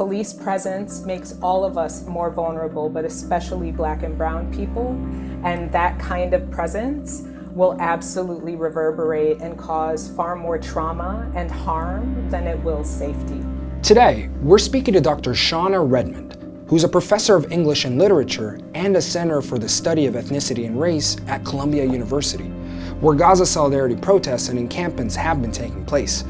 police presence makes all of us more vulnerable, but especially Black and brown people. And that kind of presence will absolutely reverberate and cause far more trauma and harm than it will safety. Today, we're speaking to Dr. Shana Redmond, who's a professor of English and literature and a center for the study of ethnicity and race at Columbia University, where Gaza solidarity protests and encampments have been taking place.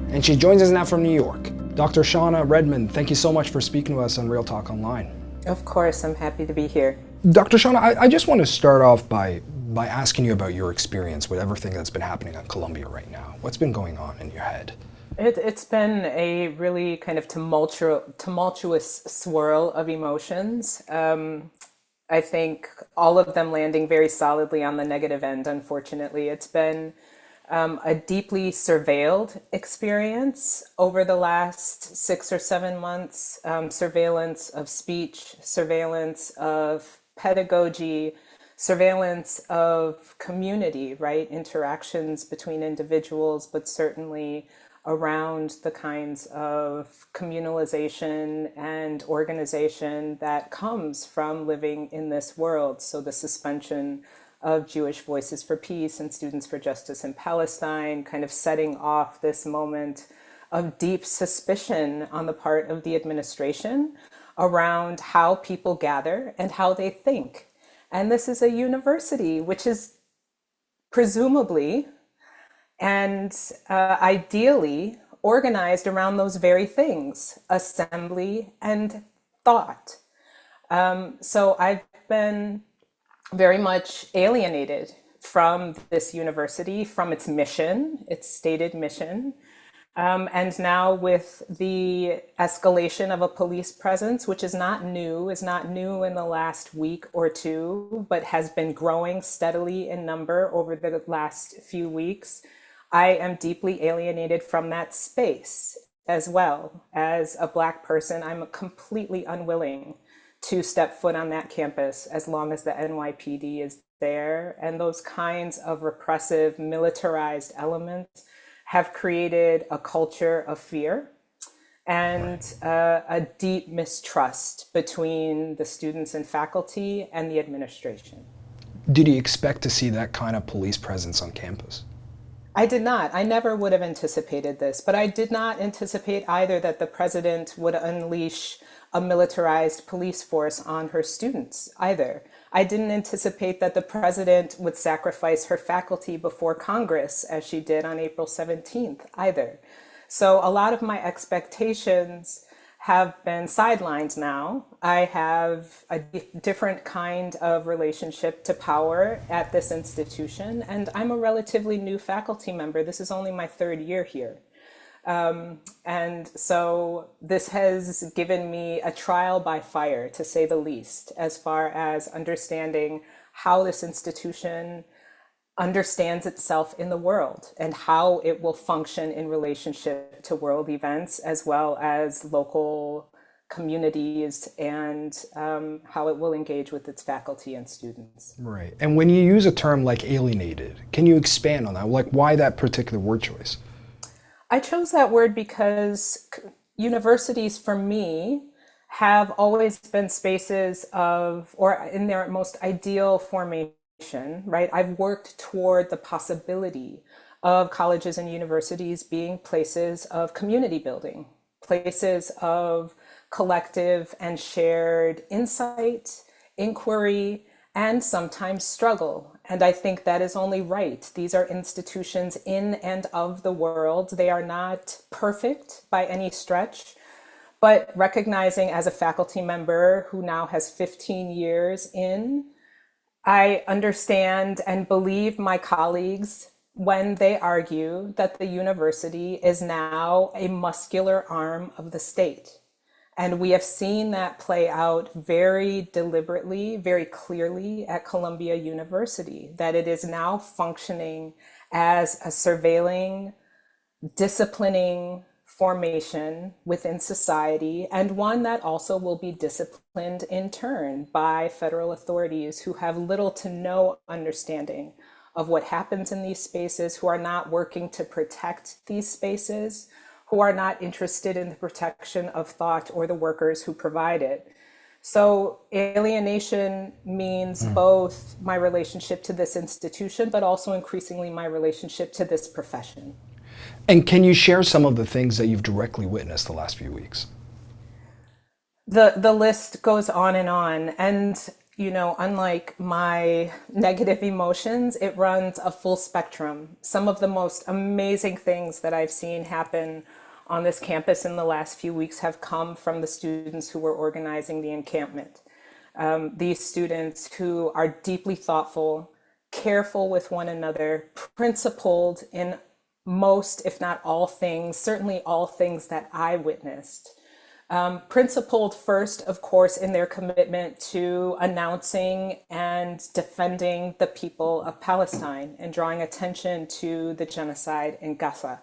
And she joins us now from New York. Dr. Shana Redmond, thank you so much for speaking to us on Real Talk Online. Of course, I'm happy to be here. Dr. Shana, I just want to start off by asking you about your experience with everything that's been happening at Columbia right now. What's been going on in your head? It's been a really kind of tumultuous swirl of emotions. I think all of them landing very solidly on the negative end, unfortunately. It's been a deeply surveilled experience over the last 6 or 7 months. Surveillance of speech, surveillance of pedagogy, surveillance of community, right? Interactions between individuals, but certainly around the kinds of communalization and organization that comes from living in this world. So the suspension of Jewish Voices for Peace and Students for Justice in Palestine, kind of setting off this moment of deep suspicion on the part of the administration around how people gather and how they think. And this is a university which is presumably and ideally organized around those very things, assembly and thought. So I've been very much alienated from this university, from its mission, its stated mission. And now with the escalation of a police presence, which is not new in the last week or two, but has been growing steadily in number over the last few weeks, I am deeply alienated from that space as well. As a Black person, I'm completely unwilling to step foot on that campus as long as the NYPD is there. And those kinds of repressive, militarized elements have created a culture of fear and a deep mistrust between the students and faculty and the administration. Did you expect to see that kind of police presence on campus? I did not. I never would have anticipated this, but I did not anticipate either that the president would unleash a militarized police force on her students either. I didn't anticipate that the president would sacrifice her faculty before Congress as she did on April 17th either. So a lot of my expectations have been sidelined now. I have a different kind of relationship to power at this institution, and I'm a relatively new faculty member. This is only my 3rd year here. And so this has given me a trial by fire, to say the least, as far as understanding how this institution understands itself in the world and how it will function in relationship to world events, as well as local communities, and how it will engage with its faculty and students. Right. And when you use a term like alienated, can you expand on that? Like, why that particular word choice? I chose that word because universities, for me, have always been spaces of, or in their most ideal formation, right? I've worked toward the possibility of colleges and universities being places of community building, places of collective and shared insight, inquiry, and sometimes struggle. And I think that is only right. These are institutions in and of the world. They are not perfect by any stretch, but recognizing as a faculty member who now has 15 years in, I understand and believe my colleagues when they argue that the university is now a muscular arm of the state. And we have seen that play out very deliberately, very clearly at Columbia University, that it is now functioning as a surveilling, disciplining formation within society, and one that also will be disciplined in turn by federal authorities who have little to no understanding of what happens in these spaces, who are not working to protect these spaces, who are not interested in the protection of thought or the workers who provide it. So alienation means both my relationship to this institution, but also increasingly my relationship to this profession. And can you share some of the things that you've directly witnessed the last few weeks? The list goes on and on. And, you know, unlike my negative emotions, it runs a full spectrum. Some of the most amazing things that I've seen happen on this campus in the last few weeks have come from the students who were organizing the encampment. These students who are deeply thoughtful, careful with one another, principled in most, if not all things, certainly all things that I witnessed. Principled first, of course, in their commitment to announcing and defending the people of Palestine and drawing attention to the genocide in Gaza.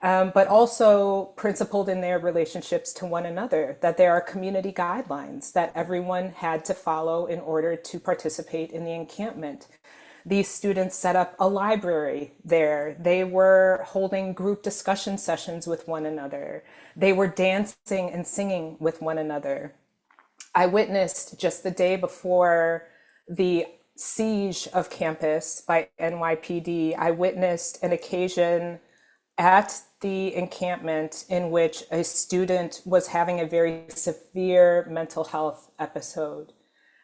But also principled in their relationships to one another, that there are community guidelines that everyone had to follow in order to participate in the encampment. These students set up a library there. They were holding group discussion sessions with one another. They were dancing and singing with one another. I witnessed just the day before the siege of campus by NYPD, I witnessed an occasion at the encampment in which a student was having a very severe mental health episode.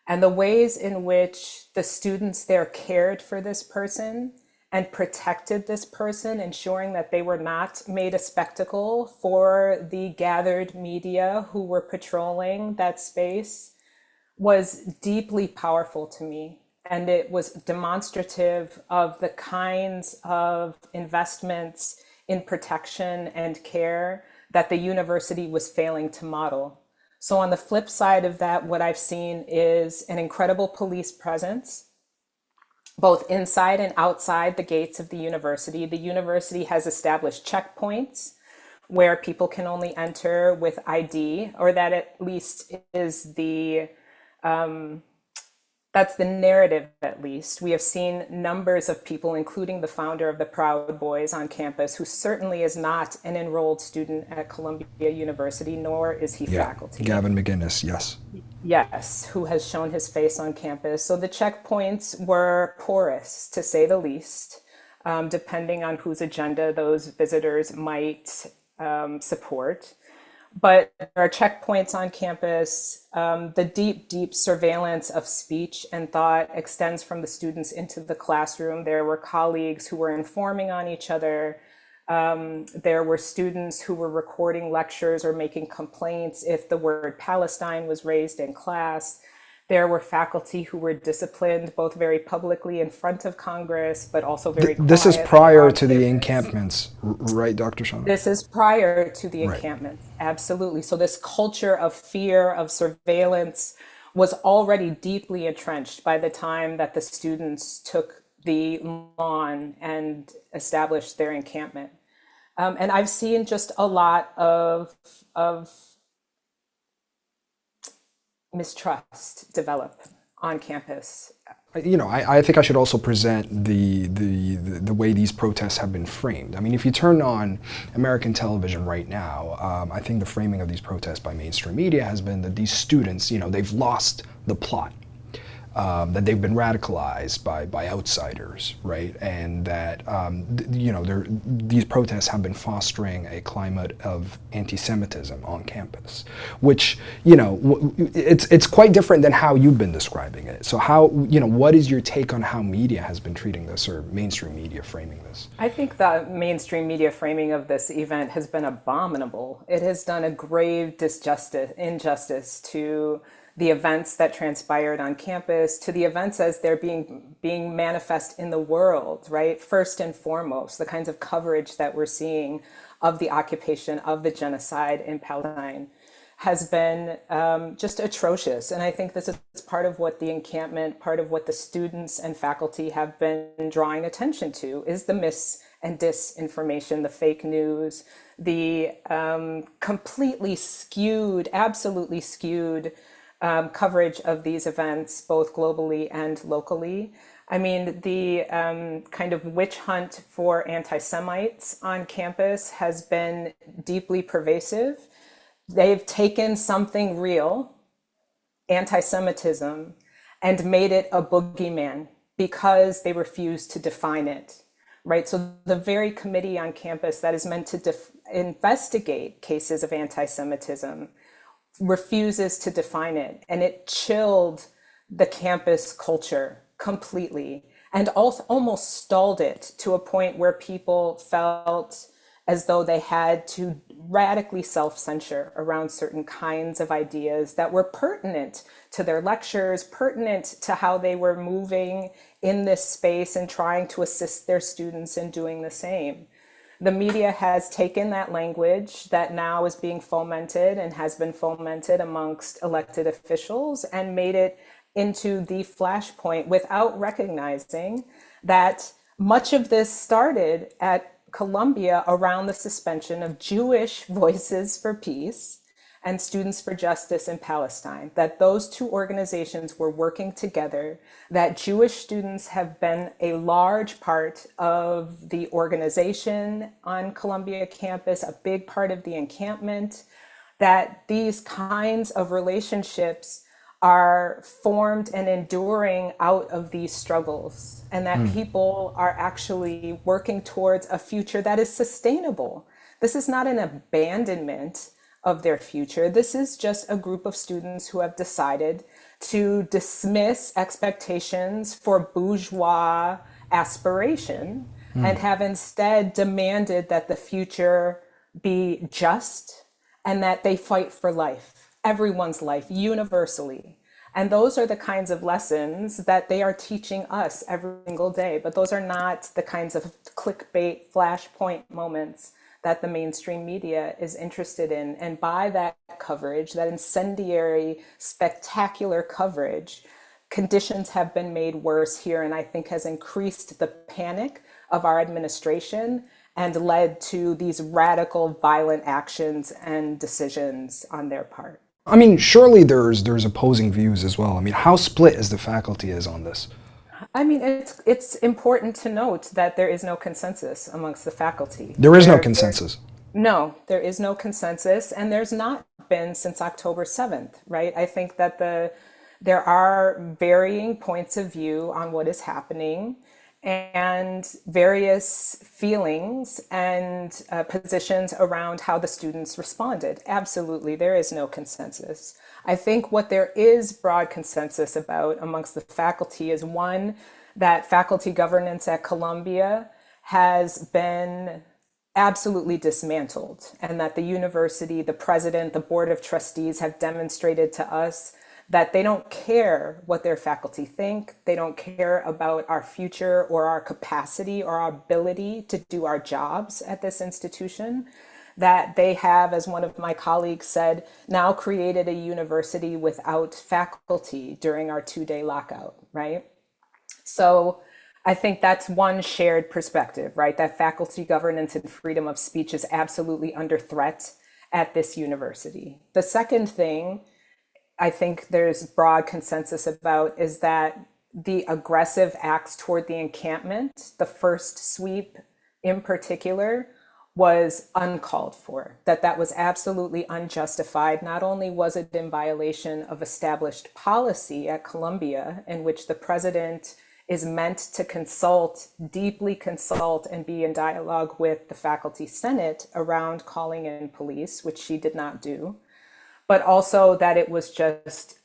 And the ways in which the students there cared for this person and protected this person, ensuring that they were not made a spectacle for the gathered media who were patrolling that space, was deeply powerful to me. And it was demonstrative of the kinds of investments in protection and care that the university was failing to model. So on the flip side of that, what I've seen is an incredible police presence, both inside and outside the gates of the university. The university has established checkpoints where people can only enter with ID, or that at least is that's the narrative, at least. We have seen numbers of people, including the founder of the Proud Boys on campus, who certainly is not an enrolled student at Columbia University, nor is he faculty. Gavin McGinnis, yes. Yes, who has shown his face on campus. So the checkpoints were porous, to say the least, depending on whose agenda those visitors might support. But there are checkpoints on campus. The deep surveillance of speech and thought extends from the students into the classroom. There were colleagues who were informing on each other. There were students who were recording lectures or making complaints if the word Palestine was raised in class. There were faculty who were disciplined, both very publicly in front of Congress, but also very quietly. This is prior to the encampments, right, Dr. Shana? This is prior to the encampments, absolutely. So this culture of fear, of surveillance, was already deeply entrenched by the time that the students took the lawn and established their encampment. And I've seen just a lot of mistrust develop on campus. You know, I think I should also present the way these protests have been framed. I mean, if you turn on American television right now, I think the framing of these protests by mainstream media has been that these students, you know, they've lost the plot. That they've been radicalized by outsiders, right? And that, you know, these protests have been fostering a climate of anti-Semitism on campus, which, you know, it's quite different than how you've been describing it. So how, you know, what is your take on how media has been treating this, or mainstream media framing this? I think the mainstream media framing of this event has been abominable. It has done a grave injustice to the events that transpired on campus, to the events as they're being manifest in the world, right? First and foremost, the kinds of coverage that we're seeing of the occupation, of the genocide in Palestine, has been just atrocious. And I think this is part of what the encampment, part of what the students and faculty have been drawing attention to, is the mis and disinformation, the fake news, the completely skewed, absolutely skewed coverage of these events, both globally and locally. I mean, the kind of witch hunt for anti-Semites on campus has been deeply pervasive. They've taken something real, anti-Semitism, and made it a boogeyman because they refuse to define it, right? So the very committee on campus that is meant to investigate cases of anti-Semitism refuses to define it, and it chilled the campus culture completely and also almost stalled it to a point where people felt as though they had to radically self-censor around certain kinds of ideas that were pertinent to their lectures, pertinent to how they were moving in this space and trying to assist their students in doing the same. The media has taken that language that now is being fomented and has been fomented amongst elected officials and made it into the flashpoint without recognizing that much of this started at Columbia around the suspension of Jewish Voices for Peace and Students for Justice in Palestine, that those two organizations were working together, that Jewish students have been a large part of the organization on Columbia campus, a big part of the encampment, that these kinds of relationships are formed and enduring out of these struggles, and that people are actually working towards a future that is sustainable. This is not an abandonment of their future. This is just a group of students who have decided to dismiss expectations for bourgeois aspiration and have instead demanded that the future be just and that they fight for life, everyone's life, universally. And those are the kinds of lessons that they are teaching us every single day. But those are not the kinds of clickbait, flashpoint moments that the mainstream media is interested in. And by that coverage, that incendiary, spectacular coverage, conditions have been made worse here, and I think has increased the panic of our administration and led to these radical, violent actions and decisions on their part. I mean, surely there's opposing views as well. I mean, how split is the faculty is on this? I mean, it's important to note that there is no consensus amongst the faculty. There is no consensus. No, there is no consensus, and there's not been since October 7th, right? I think that there are varying points of view on what is happening and various feelings and positions around how the students responded. Absolutely, there is no consensus. I think what there is broad consensus about amongst the faculty is one, that faculty governance at Columbia has been absolutely dismantled, and that the university, the president, the board of trustees have demonstrated to us that they don't care what their faculty think. They don't care about our future or our capacity or our ability to do our jobs at this institution. That they have, as one of my colleagues said, now created a university without faculty during our 2-day lockout, right? So I think that's one shared perspective, right? That faculty governance and freedom of speech is absolutely under threat at this university. The second thing I think there's broad consensus about is that the aggressive acts toward the encampment, the first sweep in particular, was uncalled for, that was absolutely unjustified. Not only was it in violation of established policy at Columbia, in which the president is meant to consult, deeply consult, and be in dialogue with the faculty senate around calling in police, which she did not do, but also that it was just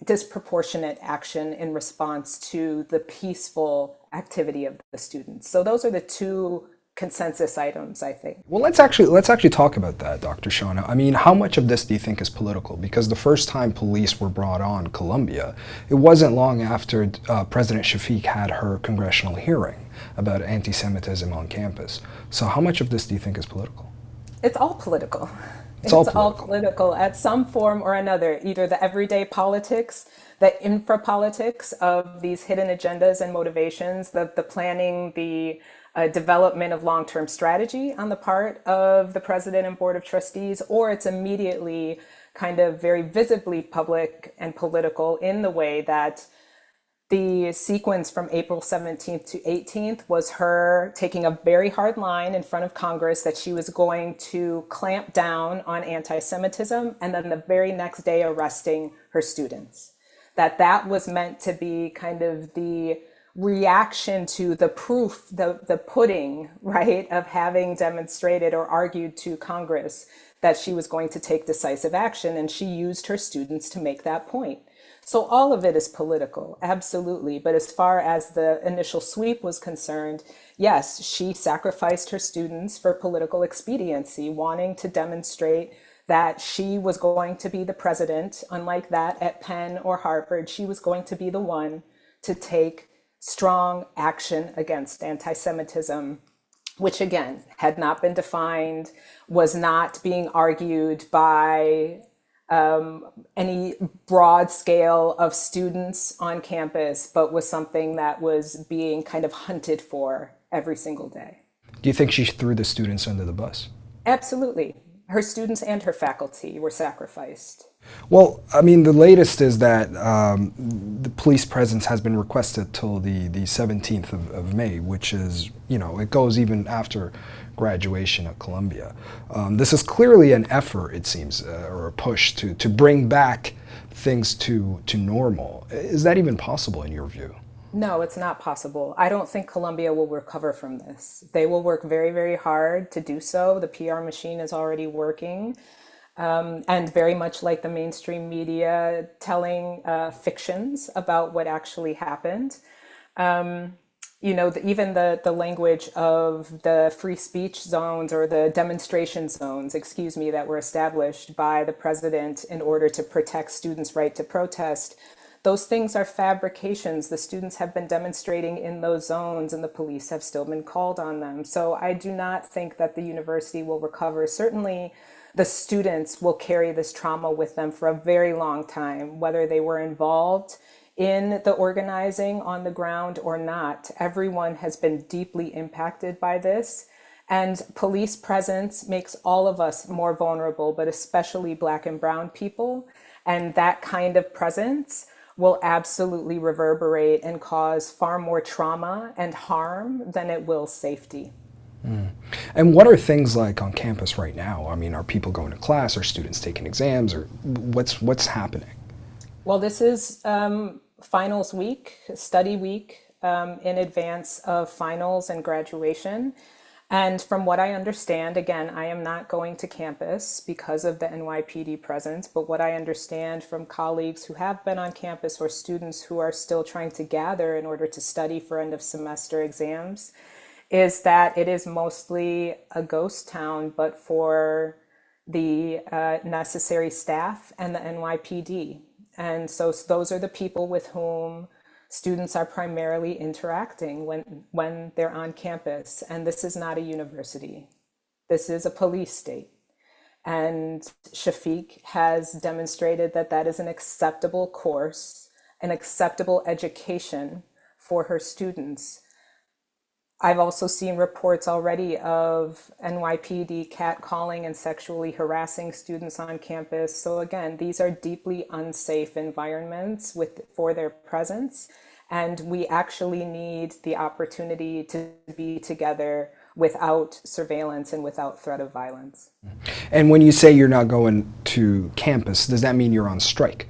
disproportionate action in response to the peaceful activity of the students. So those are the two consensus items, I think. Well, let's actually talk about that, Dr. Shana. I mean, how much of this do you think is political? Because the first time police were brought on Columbia, it wasn't long after President Shafiq had her congressional hearing about anti-Semitism on campus. So how much of this do you think is political? It's all political. It's all political at some form or another, either the everyday politics, the infra-politics of these hidden agendas and motivations, the planning, the development of long-term strategy on the part of the president and board of trustees, or it's immediately kind of very visibly public and political in the way that The sequence from April 17th to 18th was her taking a very hard line in front of Congress that she was going to clamp down on anti-Semitism, and then the very next day arresting her students. That was meant to be kind of the reaction to the proof, the pudding, right, of having demonstrated or argued to Congress that she was going to take decisive action, and she used her students to make that point. So all of it is political, absolutely. But as far as the initial sweep was concerned, yes, she sacrificed her students for political expediency, wanting to demonstrate that she was going to be the president. Unlike that at Penn or Harvard, she was going to be the one to take strong action against anti-Semitism, which again had not been defined, was not being argued by any broad scale of students on campus, but was something that was being kind of hunted for every single day. Do you think she threw the students under the bus? Absolutely. Her students and her faculty were sacrificed. Well, I mean, the latest is that the police presence has been requested till the 17th of May, which is, it goes even after graduation at Columbia. This is clearly an effort, it seems, or a push to bring back things to normal. Is that even possible in your view? No, it's not possible. I don't think Columbia will recover from this. They will work very, very hard to do so. The PR machine is already working. And very much like the mainstream media telling fictions about what actually happened. Even the language of the free speech zones or the demonstration zones, that were established by the president in order to protect students' right to protest, those things are fabrications. The students have been demonstrating in those zones and the police have still been called on them. So I do not think that the university will recover. Certainly, the students will carry this trauma with them for a very long time, whether they were involved in the organizing on the ground or not. Everyone has been deeply impacted by this. And police presence makes all of us more vulnerable, but especially Black and brown people. And that kind of presence will absolutely reverberate and cause far more trauma and harm than it will safety. And what are things like on campus right now? I mean, are people going to class? Are students taking exams? Or what's happening? Well, this is finals week, study week in advance of finals and graduation. And from what I understand, again, I am not going to campus because of the NYPD presence, but what I understand from colleagues who have been on campus or students who are still trying to gather in order to study for end of semester exams is that it is mostly a ghost town, but for the necessary staff and the NYPD. And so those are the people with whom students are primarily interacting when they're on campus. And this is not a university. This is a police state. And Shafiq has demonstrated that that is an acceptable course, an acceptable education for her students. I've also seen reports already of NYPD catcalling and sexually harassing students on campus. So again, these are deeply unsafe environments for their presence. And we actually need the opportunity to be together without surveillance and without threat of violence. And when you say you're not going to campus, does that mean you're on strike?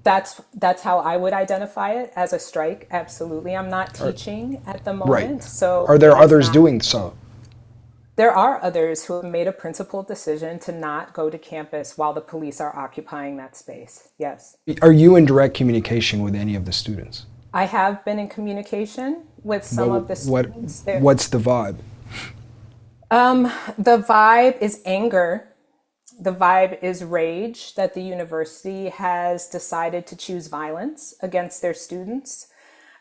That's how I would identify it, as a strike. Absolutely. I'm not teaching at the moment. Right. So are there others doing so? There are others who have made a principled decision to not go to campus while the police are occupying that space. Yes. Are you in direct communication with any of the students? I have been in communication with some of the students. What's the vibe? The vibe is anger. The vibe is rage that the university has decided to choose violence against their students.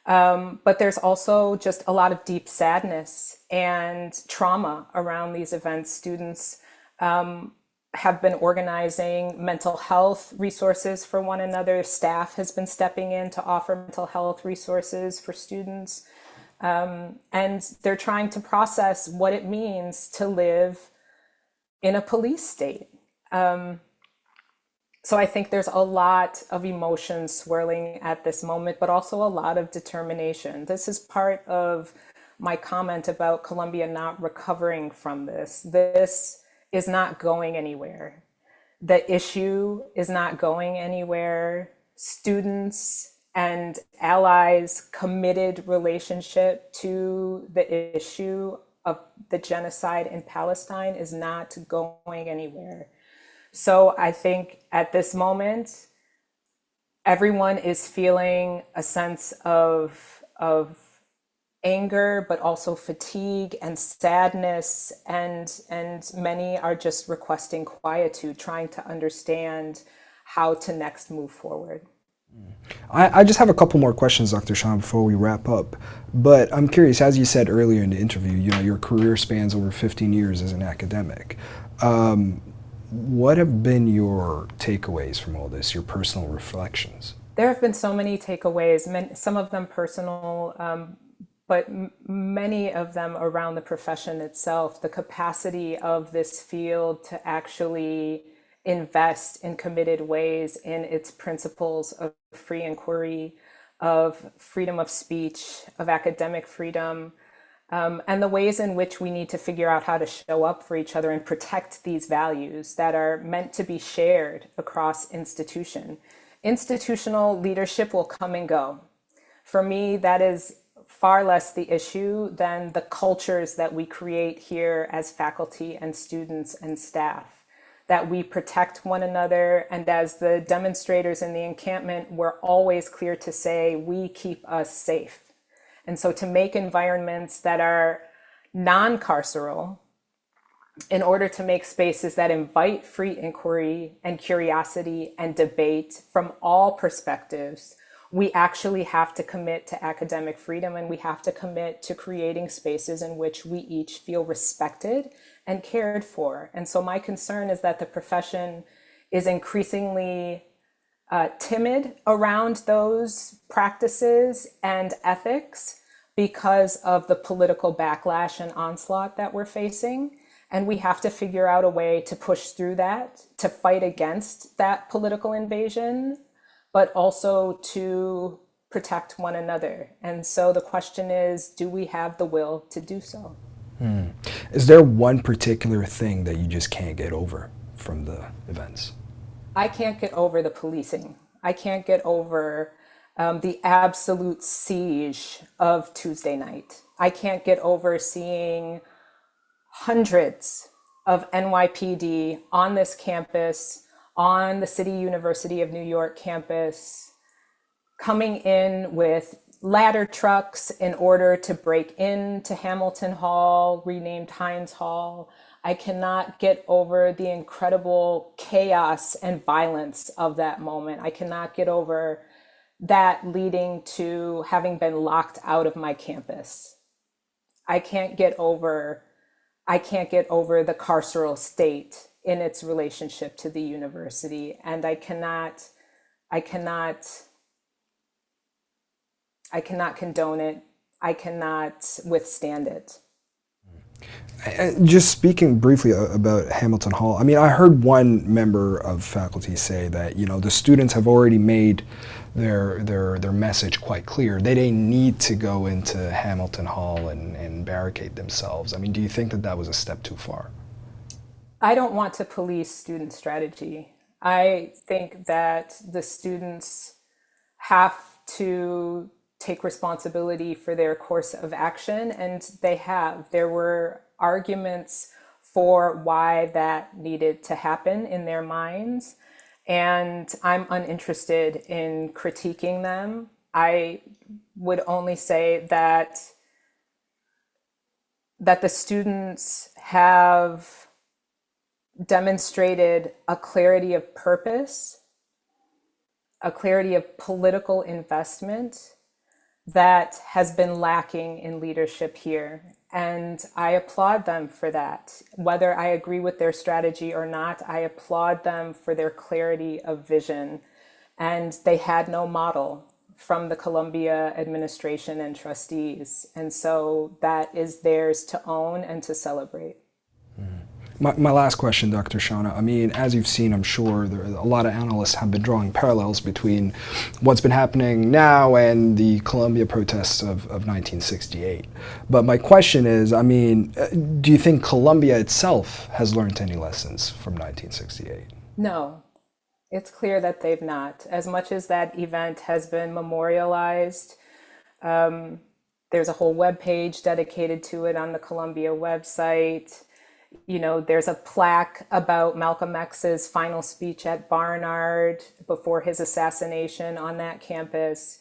But there's also just a lot of deep sadness and trauma around these events. Students have been organizing mental health resources for one another. Staff has been stepping in to offer mental health resources for students. And they're trying to process what it means to live in a police state. So I think there's a lot of emotions swirling at this moment, but also a lot of determination. This is part of my comment about Colombia not recovering from this. This is not going anywhere. The issue is not going anywhere. Students and allies' committed relationship to the issue of the genocide in Palestine is not going anywhere. So I think at this moment, everyone is feeling a sense of anger, but also fatigue and sadness, and many are just requesting quietude, trying to understand how to next move forward. I just have a couple more questions, Dr. Sean, before we wrap up. But I'm curious, as you said earlier in the interview, your career spans over 15 years as an academic. What have been your takeaways from all this, your personal reflections? There have been so many takeaways, some of them personal, but many of them around the profession itself, the capacity of this field to actually invest in committed ways in its principles of free inquiry, of freedom of speech, of academic freedom, and the ways in which we need to figure out how to show up for each other and protect these values that are meant to be shared across institution. Institutional leadership will come and go. For me, that is far less the issue than the cultures that we create here as faculty and students and staff, that we protect one another. And as the demonstrators in the encampment were always clear to say, we keep us safe. And so to make environments that are non-carceral, in order to make spaces that invite free inquiry and curiosity and debate from all perspectives, we actually have to commit to academic freedom, and we have to commit to creating spaces in which we each feel respected and cared for. And so my concern is that the profession is increasingly timid around those practices and ethics because of the political backlash and onslaught that we're facing. And we have to figure out a way to push through that, to fight against that political invasion, but also to protect one another. And so the question is, do we have the will to do so? Is there one particular thing that you just can't get over from the events? I can't get over the policing. I can't get over the absolute siege of Tuesday night. I can't get over seeing hundreds of NYPD on this campus, on the City University of New York campus, coming in with ladder trucks in order to break into Hamilton Hall, renamed Hines Hall. I cannot get over the incredible chaos and violence of that moment. I cannot get over that leading to having been locked out of my campus. I can't get over the carceral state in its relationship to the university. And I cannot condone it. I cannot withstand it. Just speaking briefly about Hamilton Hall, I mean, I heard one member of faculty say that, the students have already made their message quite clear. They didn't need to go into Hamilton Hall and barricade themselves. I mean, do you think that was a step too far? I don't want to police student strategy. I think that the students have to take responsibility for their course of action, and they have. There were arguments for why that needed to happen in their minds, and I'm uninterested in critiquing them. I would only say that the students have demonstrated a clarity of purpose, a clarity of political investment that has been lacking in leadership here. And I applaud them for that. Whether I agree with their strategy or not, I applaud them for their clarity of vision. And they had no model from the Columbia administration and trustees. And so that is theirs to own and to celebrate. My last question, Dr. Shana. I mean, as you've seen, I'm sure a lot of analysts have been drawing parallels between what's been happening now and the Columbia protests of 1968. But my question is, I mean, do you think Columbia itself has learned any lessons from 1968? No, it's clear that they've not. As much as that event has been memorialized, there's a whole web page dedicated to it on the Columbia website. You know, there's a plaque about Malcolm X's final speech at Barnard before his assassination on that campus.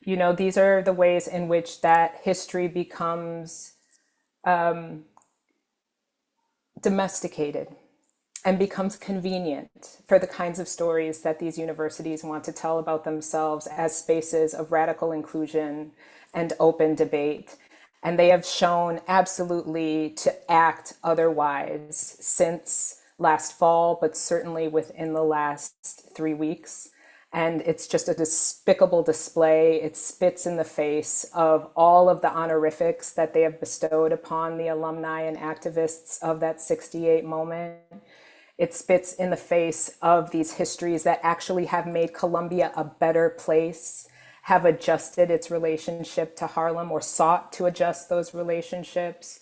You know, these are the ways in which that history becomes domesticated and becomes convenient for the kinds of stories that these universities want to tell about themselves as spaces of radical inclusion and open debate. And they have shown absolutely to act otherwise since last fall, but certainly within the last 3 weeks. And it's just a despicable display. It spits in the face of all of the honorifics that they have bestowed upon the alumni and activists of that 68 moment. It spits in the face of these histories that actually have made Columbia a better place, have adjusted its relationship to Harlem or sought to adjust those relationships,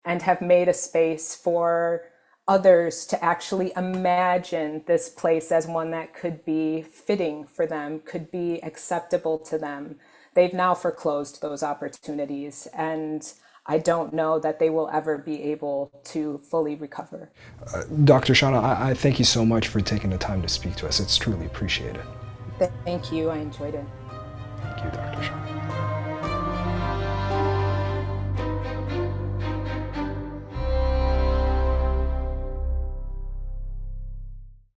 and have made a space for others to actually imagine this place as one that could be fitting for them, could be acceptable to them. They've now foreclosed those opportunities, and I don't know that they will ever be able to fully recover. Dr. Shana, I thank you so much for taking the time to speak to us. It's truly appreciated. Thank you. I enjoyed it. Thank you, Dr. Shana.